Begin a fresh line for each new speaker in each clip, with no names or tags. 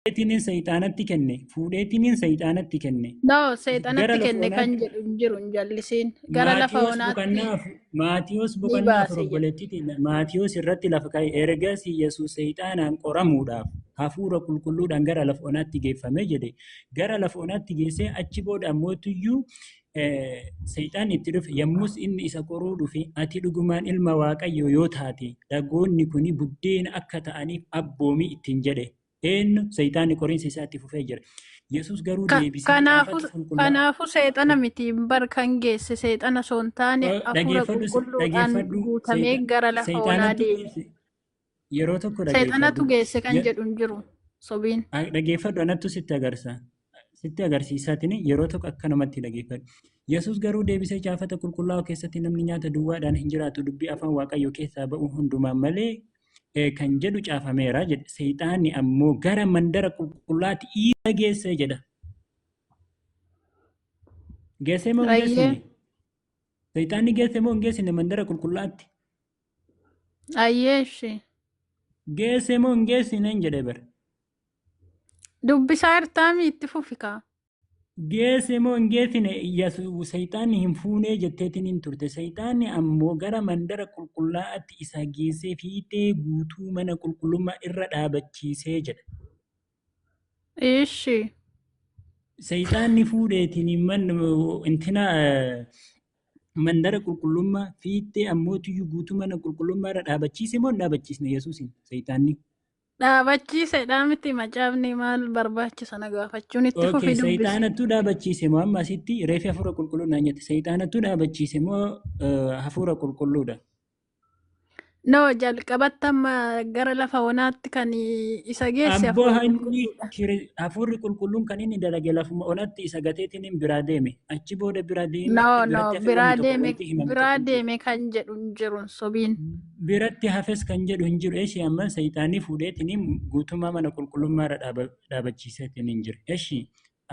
Fuudheetiniin sayxaanatti kenne. Fuudheetiniin sayxaanatti kenne.
No,
Gara
seexanatti
lafa
kenne kan
onaatti
jedhu hin jiru hin jallisiin. Gara lafa onaatti
Maatiyoos
ni
boqonnaa
baase
afur
jedha.
obboleettiitiin Maatiyoos irratti lafa kaa'e ergasii Yesuus sayxaanaan qoramuudhaaf hafuura qulqulluudhaan gara lafa onaatti geeffame jedhe. Gara lafa onaatti geessee achi booda ammootiyyuu sayxaan itti dhufe yommus inni isa qoruu dhufe ati dhugumaan ilma Waaqayyoo yoo taate dhagoonni kuni buddeena akka ta'aniif abboomii ittiin jedhe. Eenyu sayxaanni qoriinsa isaa itti fufee jira. Yesuus garuu deebisee caafata qulqullaa'aa
Kanaafuu seexana miti bar kan geesse seexana osoo hin taane hafuura qulqulluudhaan guutamee gara lafa onaa deeme.
Yeroo tokko
Seexanatu geesse kan jedhu hin jiru sobiin.
Dhageeffadhu anattu sitti agarsiisaatiin yeroo tokko akka namatti dhageeffadhu. Yesuus garuu deebisee caafata qulqullaa'oo keessatti namni nyaata duwwaadhaan hin jiraatu dubbii afaan Waaqayyoo keessaa ba'u hundumaan malee kan jedhu caafameera jedhe. Sayxaanni ammoo gara mandara qulqullaatti isa geesse jedha. Geessee moo hin geessine? Sayxaanni geesse moo hin geessine mandara qulqullaatti?
Ayyeeshi.
Geesse moo hin geessine jedhe bara.
Dubbisaa hirtaami itti fufikaa.
Geesse moo hin geessine sayxaanni hin fuunee jetteetiin hin turte. Sayxaanni ammoo gara mandara qulqullaa'aatti isa geessee fiixee guutuu mana qulqullummaa irra dhaabachiisee jedha.
Ishi.
Sayxaanni fuudheetiin mandara qulqullummaa fiixee ammootiyyuu guutuu mana qulqullummaa irra dhaabachiise moo hin dhaabachiisne Yesuusin sayxaanni?
Dhaabachiise miti macaafni maal barbaachisa na gaafachuun itti fufi dubbise.
Sayxaanattuu dhaabachiise moo amma asitti reefi hafuura qulqulluu naan jette sayxaanattuu dhaabachiise moo hafuura qulqulluudha?
No, jalqabatti amma gara lafa onaatti kan isa geesse
hafuurri qulqulluun kan inni dalage lafuma onaatti isa gateetiin biraa deeme. Achi booda biraa deeme.
No, biraa deeme kan jedhu hin jiru sobiin.
Biratti hafes kan jedhu hin jiru. Eshi amma sayxaanii fuudheetiin guutummaa mana qulqullummaa irra dhaabachiiseetiin hin jiru. Eshi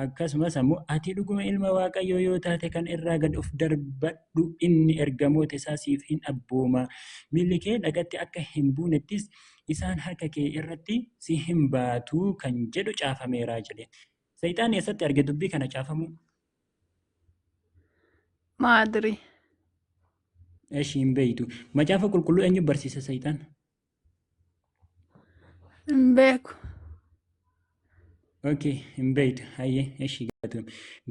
akkasumas ammoo ati dhuguma ilma Waaqayyoo yoo taate kan irraa gad of darbadhu inni ergamoota isaa siif hin abbooma. Miilli kee dhagatti akka hin buunettis isaan harka kee irratti si hin baatu kan jedhu caafameera jedhe. Sayxaan eessatti arge dubbii kana caafamu?
Maadri.
Eshi hin beeytu. Macaafa qulqulluu eenyu barsiisa sayxaan?
Hin beeku.
Okay, hin beeytu. Hayyee eshi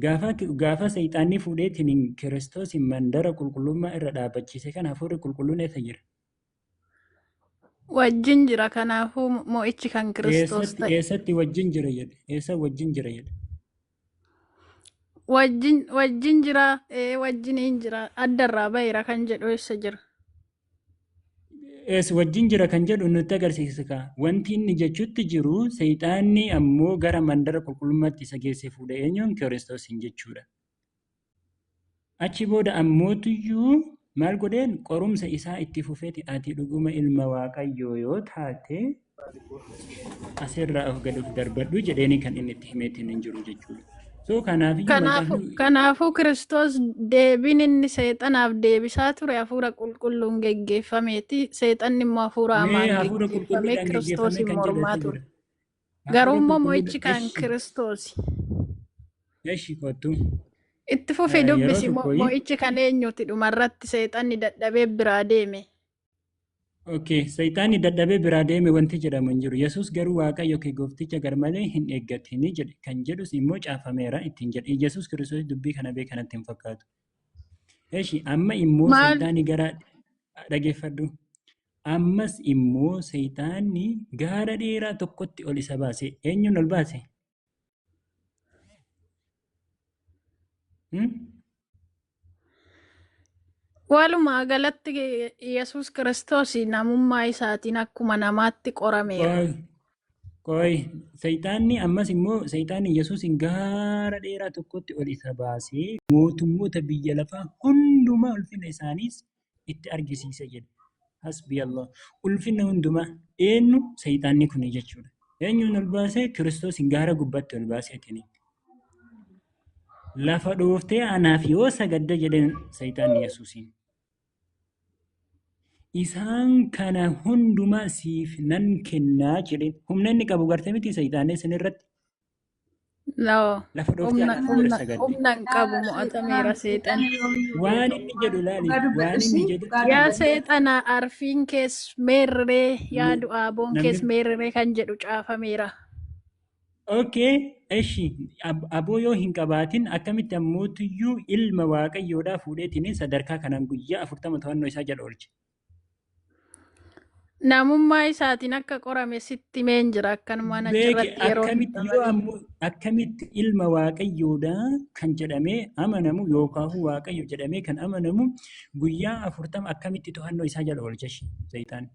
gaafatu. Gaafa sayxaanni fuudheetiin Kiristoos mandara qulqullummaa irra dhaabachiise kan hafuurri qulqulluun eessa jira?
Wajjin jira kanaafuu mo'ichi kan Kiristoos ta'e.
Eessatti wajjin jira jedhe? Eessa wajjin jira jedhe?
Wajjin jira wajjin hin jira addarraa baheera kan jedhu eessa jira?
Wajjin jira kan jedhu nutti agarsiisa. Wanti inni jechuutti jiru sayxaanni ammoo gara mandara qulqullummaatti isa geesse fuudhe eenyuun Kiristoosiin jechuudha. Achi booda ammootiyyuu maal godheen qorumsa isaa itti fufeeti ati dhuguma ilma Waaqayyoo yoo taate asirraa of gad of darbadhu jedheeni kan inni itti himeetiin hin jiru jechuudha.
Kanaafuu Kiristoos deebiin inni seexanaaf deebisaa ture hafuura qulqulluun geggeeffameeti. Seexanni immoo hafuura hamaan geggeeffamee Kiristoosiin mormaa ture. Garuu immoo mo'ichi kan Kiristoosi.
Eshi kottu.
Itti fufi dubbisi mo'ichi kan eenyuti dhumarratti seexanni dadhabee biraa deeme.
Okay, sayxaanni dadhabee biraa deeme wanti jedhamu hin jiru. Yesuus garuu Waaqayyo kee goofticha gar malee hin eeggatini jedhe. Kan jedhus immoo caafameera ittiin jedhe. Yesuus Kiristoos dubbii kana beekanatti hin fakkaatu. Eshi amma immoo sayxaanni gara dhageeffadhu. Ammas immoo sayxaanni gaara dheeraa tokkotti ol isa baase. Eenyuun ol baase?
Walumaa galatti Yesuus Kiristoos namummaa isaatiin akkuma namaatti qorameera.
Sayxaanni ammas immoo sayxaanni Yesuusin gaara dheeraa tokkotti ol isa baasee mootummoota biyya lafaa hundumaa ulfina isaaniis itti argisiise jedhe. Hasbi Allah. Ulfina hundumaa eenyu sayxaanni kuni jechuudha. Eenyuun ol baasee Kiristoosin gaara gubbaatti ol baaseetini. Lafa dhooftee anaaf yoo sagadda jedhan sayxaanni Yesuusin. isaan kana hundumaa siif nan kennaa jedheen. Humna inni qabu gartee miti Sayxaanni isin irratti.
No.
Lafa dhooftee anaan fuula sagadde.
Humna hin qabu mo'atameera seexan.
Waan inni jedhu laali. Waan inni jedhu.
Yaa seexana arfiin kees meerree yaa du'aa boon kees meerree kan jedhu caafameera.
Okay, eshi aboo yoo hin qabaatin akkamitti ammootiyyuu ilma waaqayyoodhaa fuudheetiin sadarkaa kanaan guyyaa 40 to'annoo isaa jala oolche.
Namummaa isaatiin akka qorame sitti meen jira akkanumaan achirratti yeroo
akkamitti ilma waaqayyoodhaa kan jedhamee amanamu yookaan waaqayyo jedhamee kan amanamu guyyaa 40 akkamitti to'annoo isaa jala oolche Sayxaan.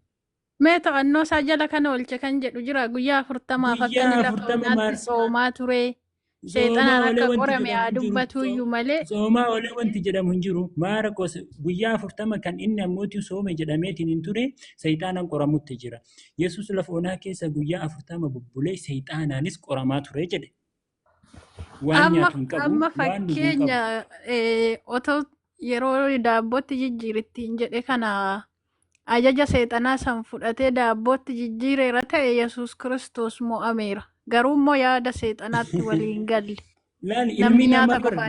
Mee to'annoo isaa jala kana oolche kan jedhu jira guyyaa 40 akka inni lafa onaatti soomaa ture. Seexanaan akka qorame haa dubbatuyyuu malee.
Soomaa olee wanti jedhamu hin jiru. Maarqos guyyaa 40 kan inni ammootii soome jedhameetiin hin ture Sayxaanaan qoramutti jira. Yesuus lafa onaa keessa guyyaa 40 bubbulee Sayxaanaanis qoramaa ture jedhe. Waan nyaatu hin qabu.
Amma fakkeenya otoo yeroo daabbootti jijjiirittiin jedhe kana ajaja Seexanaa san fudhatee daabbootti jijjiireera ta'e Yesuus Kiristoos mo'ameera. Garuu immoo yaada Seexanaatti waliin galle.
Ilmi namaa bara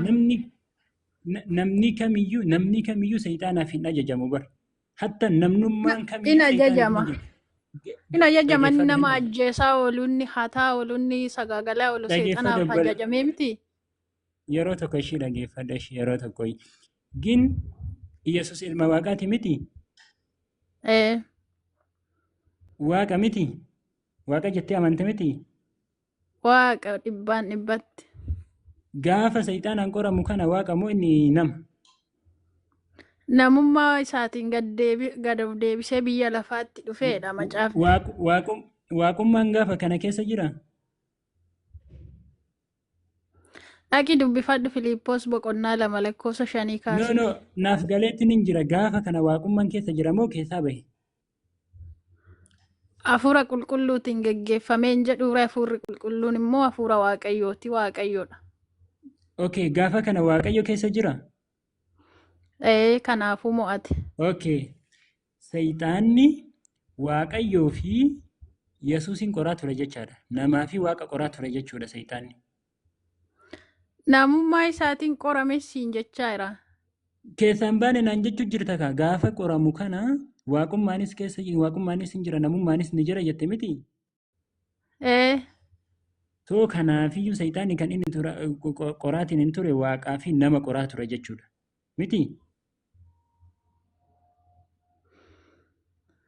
namni kamiyyuu Sayxaanaaf hin ajajamu bara. Hatta namnummaan kamiyyuu
in ajajama. In ajajama inni nama ajjeesaa oolu inni hataa oolu inni sagaagalaa oolu Seexanaaf ajajamee miti.
Yeroo tokko ishii dhageeffadha yeroo tokko. Gin Yesuus ilma Waaqaati miti. Waaqa miti. Waaqa jettee amante miti.
Waaqa 100%.
Gaafa Sayxaanaan qoramu kana waaqa moo inni nama?
Namummaa isaatiin gad of deebisee biyya lafaatti dhufeedha macaafni.
Waaqummaan gaafa kana keessa jira?
Dhaqi dubbifadhu Filiippoos boqonnaa 2 lakkoofsa 5 kaasee.
No, naaf galeetti ni jira. Gaafa kana waaqummaan keessa jira moo keessaa bahe?
Hafuura qulqulluutiin geggeeffameen jedhuura hafuurri qulqulluun immoo hafuura waaqayyooti waaqayyoodha.
Okay, gaafa kana waaqayyo keessa jira?
Kanaafuu mo'ate.
Okay. Sayxaanni waaqayyoo fi Yesuusin qoraa ture jechaadha. Namaa fi waaqa qoraa ture jechuudha Sayxaanni.
Namummaa isaatiin qorame siin jechaa jira.
Keessaan baane naan jechuu jirta kaa gaafa qoramu kana waaqummaanis keessa jira waaqummaanis hin jira namummaanis ni jira jette miti. So kanaafiyyuu Sayxaanni kan inni qoraatiin hin ture waaqaa fi nama qoraa ture jechuudha. Miti.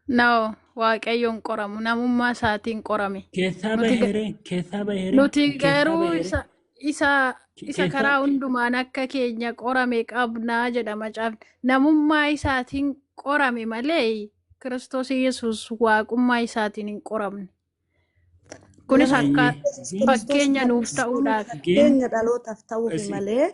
No, waaqayyoon qoramu namummaa isaatiin qorame.
Keessaa baheere.
Nuti garuu isa karaa hundumaan akka keenya qorame qabnaa jedha macaafni. Namummaa isaatiin qorame malee Kiristoos Yesuus waaqummaa isaatiin hin qoramne. Kunis akka fakkeenya nuuf ta'uudhaaf.
Fakkeenya dhalootaaf ta'uuf malee